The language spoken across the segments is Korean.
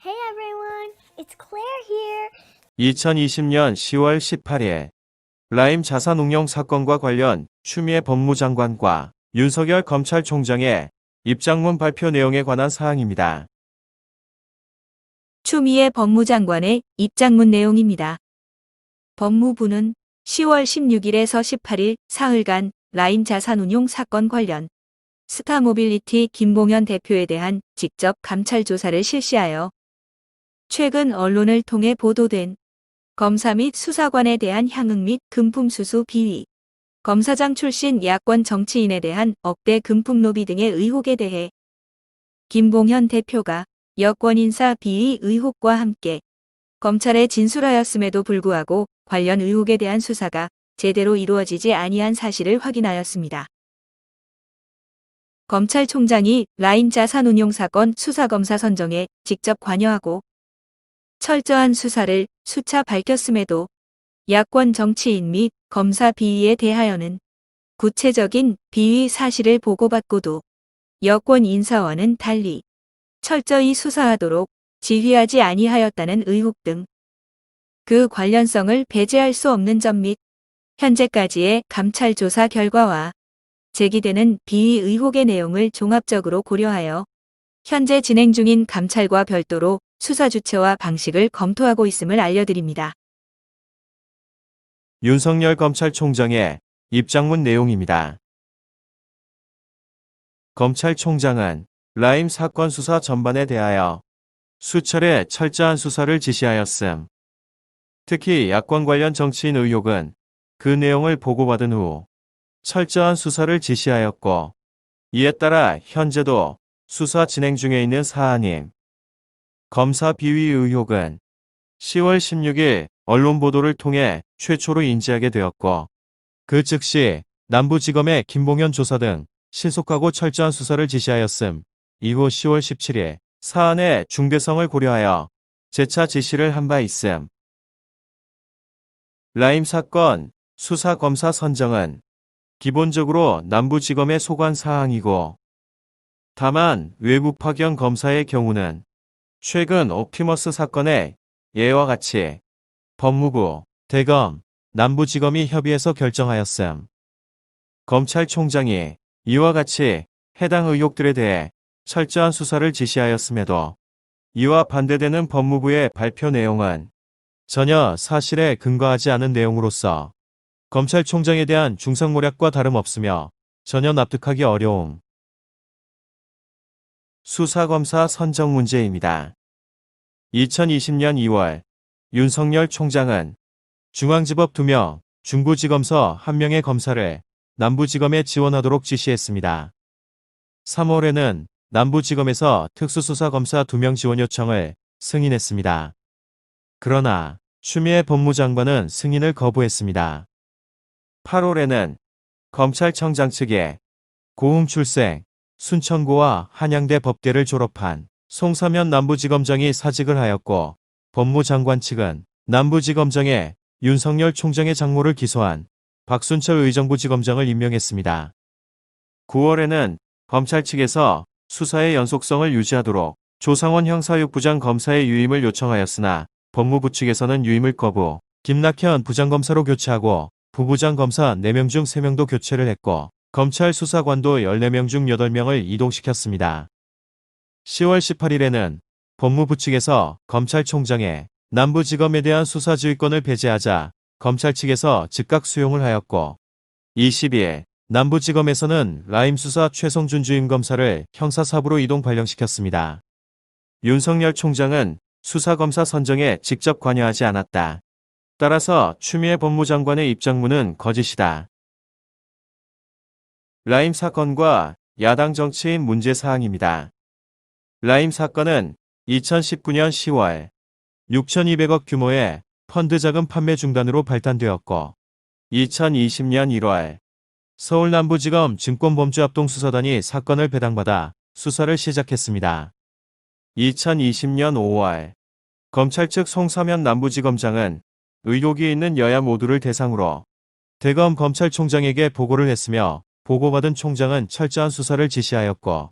Hey everyone, it's Claire here. 2020년 10월 18일 라임 자산운용 사건과 관련 추미애 법무장관과 윤석열 검찰총장의 입장문 발표 내용에 관한 사항입니다. 추미애 법무장관의 입장문 내용입니다. 법무부는 10월 16일에서 18일 사흘간 라임 자산운용 사건 관련 스타모빌리티 김봉현 대표에 대한 직접 감찰 조사를 실시하여 최근 언론을 통해 보도된 검사 및 수사관에 대한 향응 및 금품 수수 비위, 검사장 출신 야권 정치인에 대한 억대 금품 로비 등의 의혹에 대해 김봉현 대표가 여권 인사 비위 의혹과 함께 검찰에 진술하였음에도 불구하고 관련 의혹에 대한 수사가 제대로 이루어지지 아니한 사실을 확인하였습니다. 검찰총장이 라임 자산운용 사건 수사검사 선정에 직접 관여하고 철저한 수사를 수차 밝혔음에도 야권 정치인 및 검사 비위에 대하여는 구체적인 비위 사실을 보고받고도 여권 인사와는 달리 철저히 수사하도록 지휘하지 아니하였다는 의혹 등 그 관련성을 배제할 수 없는 점 및 현재까지의 감찰 조사 결과와 제기되는 비위 의혹의 내용을 종합적으로 고려하여 현재 진행 중인 감찰과 별도로 수사 주체와 방식을 검토하고 있음을 알려드립니다. 윤석열 검찰총장의 입장문 내용입니다. 검찰총장은 라임 사건 수사 전반에 대하여 수차례 철저한 수사를 지시하였음. 특히 야권 관련 정치인 의혹은 그 내용을 보고받은 후 철저한 수사를 지시하였고, 이에 따라 현재도 수사 진행 중에 있는 사안임. 검사 비위 의혹은 10월 16일 언론 보도를 통해 최초로 인지하게 되었고, 그 즉시 남부지검의 김봉현 조사 등 신속하고 철저한 수사를 지시하였음. 이후 10월 17일 사안의 중대성을 고려하여 재차 지시를 한 바 있음. 라임 사건 수사검사 선정은 기본적으로 남부지검의 소관 사항이고, 다만 외부 파견 검사의 경우는 최근 옵티머스 사건의 예와 같이 법무부, 대검, 남부지검이 협의해서 결정하였음. 검찰총장이 이와 같이 해당 의혹들에 대해 철저한 수사를 지시하였음에도 이와 반대되는 법무부의 발표 내용은 전혀 사실에 근거하지 않은 내용으로서 검찰총장에 대한 중상모략과 다름없으며 전혀 납득하기 어려움. 수사검사 선정 문제입니다. 2020년 2월 윤석열 총장은 중앙지법 2명, 중부지검서 1명의 검사를 남부지검에 지원하도록 지시했습니다. 3월에는 남부지검에서 특수수사검사 2명 지원 요청을 승인했습니다. 그러나 추미애 법무장관은 승인을 거부했습니다. 8월에는 검찰청장 측에 고흥 출생, 순천고와 한양대 법대를 졸업한 송사면 남부지검장이 사직을 하였고, 법무장관 측은 남부지검장에 윤석열 총장의 장모를 기소한 박순철 의정부지검장을 임명했습니다. 9월에는 검찰 측에서 수사의 연속성을 유지하도록 조상원 형사육부장 검사의 유임을 요청하였으나 법무부 측에서는 유임을 거부, 김낙현 부장검사로 교체하고 부부장 검사 4명 중 3명도 교체를 했고, 검찰 수사관도 14명 중 8명을 이동시켰습니다. 10월 18일에는 법무부 측에서 검찰총장의 남부지검에 대한 수사지휘권을 배제하자 검찰 측에서 즉각 수용을 하였고, 20일 남부지검에서는 라임 수사 최성준 주임검사를 형사사부로 이동 발령시켰습니다. 윤석열 총장은 수사검사 선정에 직접 관여하지 않았다. 따라서 추미애 법무장관의 입장문은 거짓이다. 라임 사건과 야당 정치인 문제사항입니다. 라임 사건은 2019년 10월 6,200억 규모의 펀드 자금 판매 중단으로 발단되었고, 2020년 1월 서울 남부지검 증권범죄합동수사단이 사건을 배당받아 수사를 시작했습니다. 2020년 5월 검찰 측 송사면 남부지검장은 의혹이 있는 여야 모두를 대상으로 대검 검찰총장에게 보고를 했으며, 보고받은 총장은 철저한 수사를 지시하였고,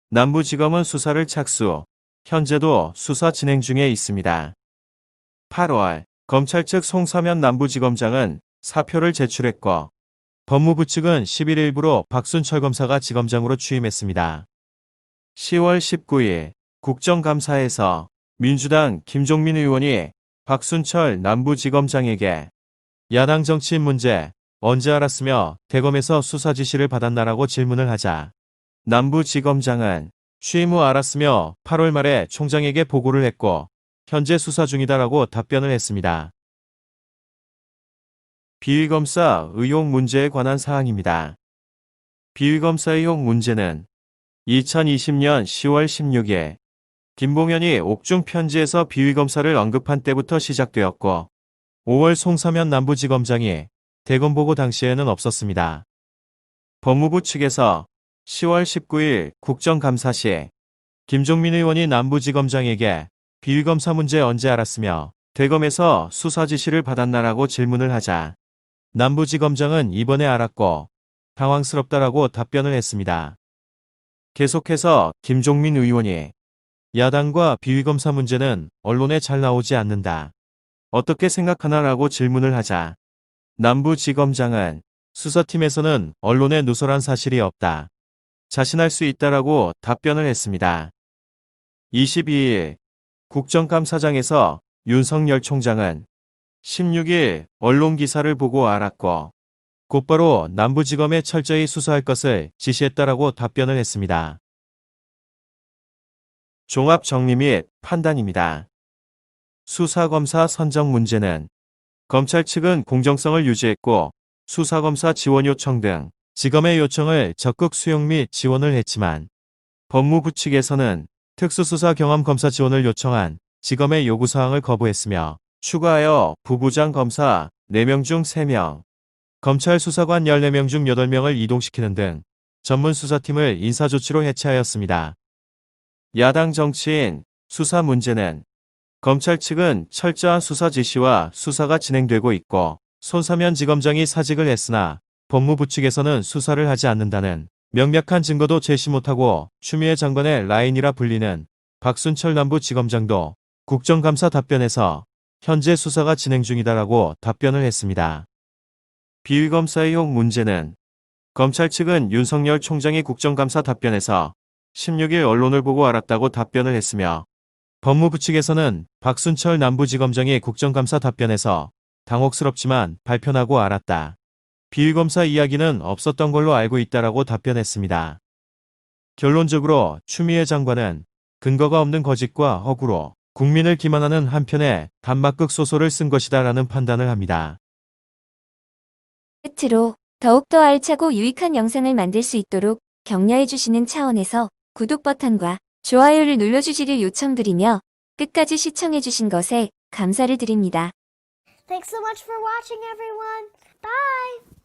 남부지검은 수사를 착수, 현재도 수사 진행 중에 있습니다. 8월, 검찰 측 송사면 남부지검장은 사표를 제출했고, 법무부 측은 10일 일부로 박순철 검사가 지검장으로 취임했습니다. 10월 19일, 국정감사에서 민주당 김종민 의원이 박순철 남부지검장에게 야당 정치인 문제 언제 알았으며 대검에서 수사 지시를 받았나라고 질문을 하자 남부지검장은 취임 후 알았으며 8월 말에 총장에게 보고를 했고 현재 수사 중이다라고 답변을 했습니다. 비위검사 의혹 문제에 관한 사항입니다. 비위검사 의혹 문제는 2020년 10월 16일 김봉현이 옥중 편지에서 비위검사를 언급한 때부터 시작되었고 5월 송사면 남부지검장이 대검 보고 당시에는 없었습니다. 법무부 측에서 10월 19일 국정감사 시 김종민 의원이 남부지검장에게 비위검사 문제 언제 알았으며 대검에서 수사 지시를 받았나라고 질문을 하자 남부지검장은 이번에 알았고 당황스럽다라고 답변을 했습니다. 계속해서 김종민 의원이 야당과 비위검사 문제는 언론에 잘 나오지 않는다. 어떻게 생각하나라고 질문을 하자 남부지검장은 수사팀에서는 언론에 누설한 사실이 없다. 자신할 수 있다라고 답변을 했습니다. 22일 국정감사장에서 윤석열 총장은 16일 언론 기사를 보고 알았고 곧바로 남부지검에 철저히 수사할 것을 지시했다라고 답변을 했습니다. 종합 정리 및 판단입니다. 수사검사 선정 문제는 검찰 측은 공정성을 유지했고 수사검사 지원 요청 등 지검의 요청을 적극 수용 및 지원을 했지만 법무부 측에서는 특수수사 경험 검사 지원을 요청한 지검의 요구사항을 거부했으며 추가하여 부부장 검사 4명 중 3명, 검찰 수사관 14명 중 8명을 이동시키는 등 전문 수사팀을 인사조치로 해체하였습니다. 야당 정치인 수사 문제는 검찰 측은 철저한 수사 지시와 수사가 진행되고 있고 손사면 지검장이 사직을 했으나 법무부 측에서는 수사를 하지 않는다는 명백한 증거도 제시 못하고 추미애 장관의 라인이라 불리는 박순철 남부지검장도 국정감사 답변에서 현재 수사가 진행 중이다라고 답변을 했습니다. 비위검사 의혹 문제는 검찰 측은 윤석열 총장이 국정감사 답변에서 16일 언론을 보고 알았다고 답변을 했으며 법무부 측에서는 박순철 남부지검장이 국정감사 답변에서 당혹스럽지만 발표하고 알았다. 비위검사 이야기는 없었던 걸로 알고 있다라고 답변했습니다. 결론적으로 추미애 장관은 근거가 없는 거짓과 허구로 국민을 기만하는 한편의 단막극 소설을 쓴 것이다라는 판단을 합니다. 끝으로 더욱더 알차고 유익한 영상을 만들 수 있도록 격려해주시는 차원에서 구독 버튼과 좋아요를 눌러주시길 요청드리며 끝까지 시청해주신 것에 감사를 드립니다. Thanks so much for watching, everyone. Bye!